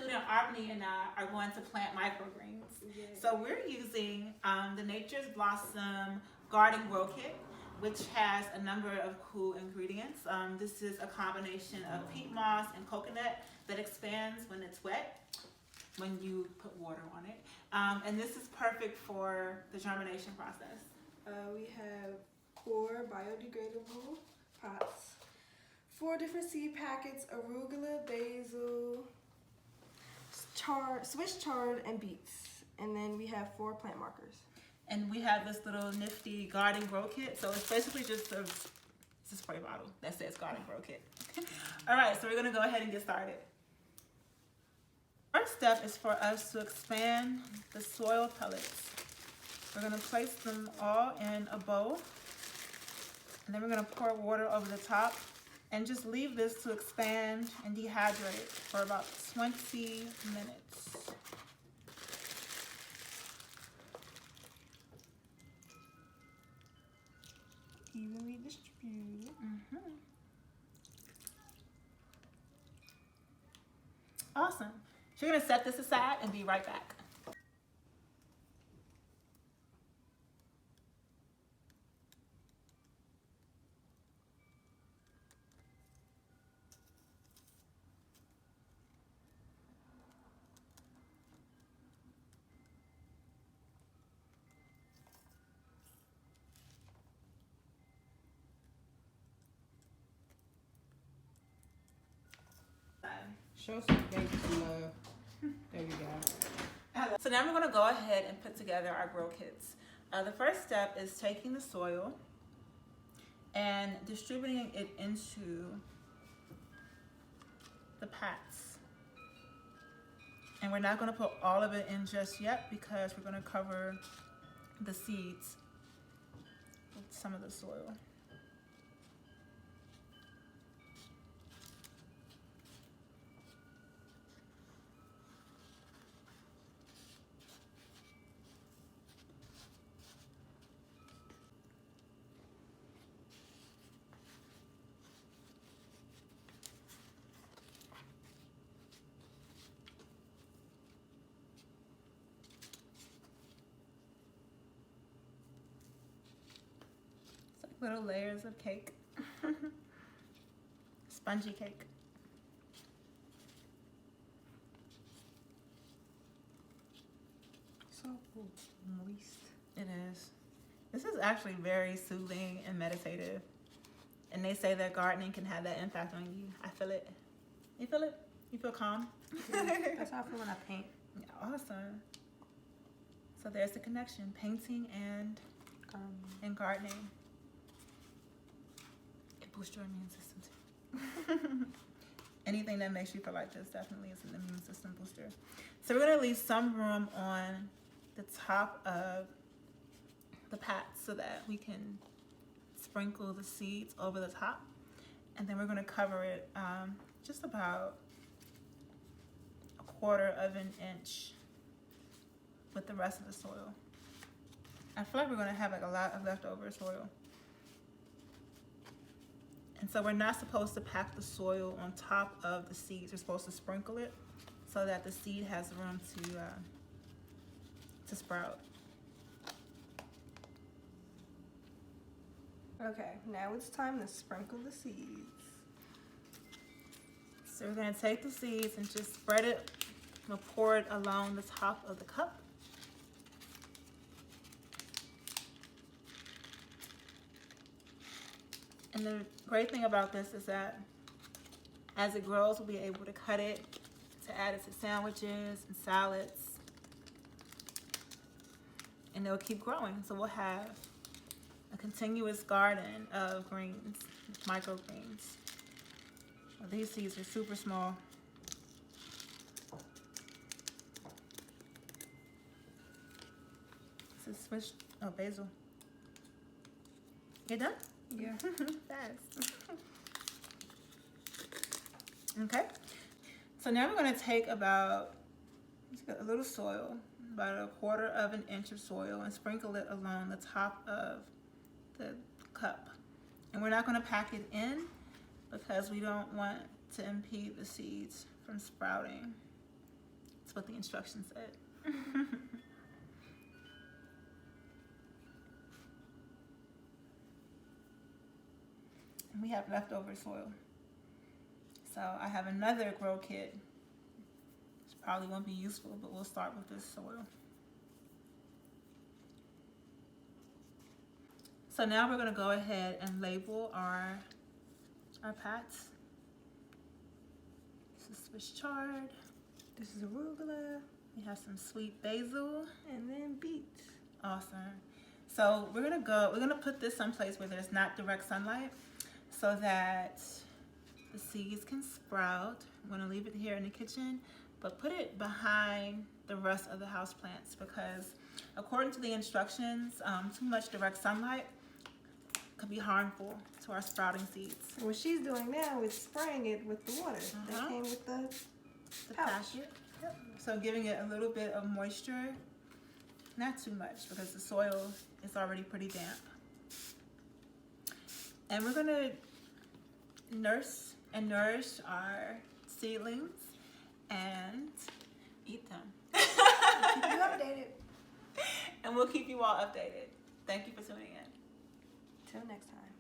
student Arbany and I are going to plant microgreens. Yeah. So we're using the Nature's Blossom Garden Grow Kit, which has a number of cool ingredients. This is a combination of peat moss and coconut that expands when it's wet, when you put water on it. And this is perfect for the germination process. We have 4 biodegradable pots, 4 different seed packets, arugula, basil, Swiss chard, and beets. And then we have 4 plant markers. And we have this little nifty garden grow kit. So it's basically just a spray bottle that says garden grow kit. All right, so we're gonna go ahead and get started. First step is for us to expand the soil pellets. We're gonna place them all in a bowl, and then we're gonna pour water over the top and just leave this to expand and dehydrate for about 20 minutes. Evenly distributed. Awesome. So you're gonna set this aside and be right back. Show some baby love. There we go. So now we're gonna go ahead and put together our grow kits. The first step is taking the soil and distributing it into the pots. And we're not gonna put all of it in just yet because we're gonna cover the seeds with some of the soil. Little layers of cake. Spongy cake. So moist. It is. This is actually very soothing and meditative. And they say that gardening can have that impact on you. I feel it. You feel it? You feel calm? That's how I feel when I paint. Yeah, awesome. So there's the connection, painting and gardening. Boost your immune system too. Anything that makes you feel like this definitely is an immune system booster. So we're gonna leave some room on the top of the pot so that we can sprinkle the seeds over the top. And then we're gonna cover it just about 1/4 of an inch with the rest of the soil. I feel like we're gonna have like a lot of leftover soil. And so we're not supposed to pack the soil on top of the seeds. We're supposed to sprinkle it so that the seed has room to sprout. Okay, now it's time to sprinkle the seeds. So we're gonna take the seeds and just spread it, pour it along the top of the cup. And the great thing about this is that as it grows, we'll be able to cut it to add it to sandwiches and salads. And they'll keep growing. So we'll have a continuous garden of greens, microgreens. Well, these seeds are super small. This is Swiss, basil. You done? Yeah. Fast. Okay. So now we're going to take about a little soil, about 1/4 of an inch of soil, and sprinkle it along the top of the cup. And we're not going to pack it in because we don't want to impede the seeds from sprouting. That's what the instructions said. And we have leftover soil. So I have another grow kit. Which probably won't be useful, but we'll start with this soil. So now we're gonna go ahead and label our pots. This is Swiss chard. This is arugula. We have some sweet basil. And then beets. Awesome. So we're gonna put this someplace where there's not direct sunlight so that the seeds can sprout. I'm gonna leave it here in the kitchen, but put it behind the rest of the house plants because according to the instructions, too much direct sunlight could be harmful to our sprouting seeds. What she's doing now is spraying it with the water that came with the packet. Yep. So giving it a little bit of moisture, not too much because the soil is already pretty damp. And we're gonna nurse and nourish our seedlings and eat them. keep you updated. And we'll keep you all updated. Thank you for tuning in. Till next time.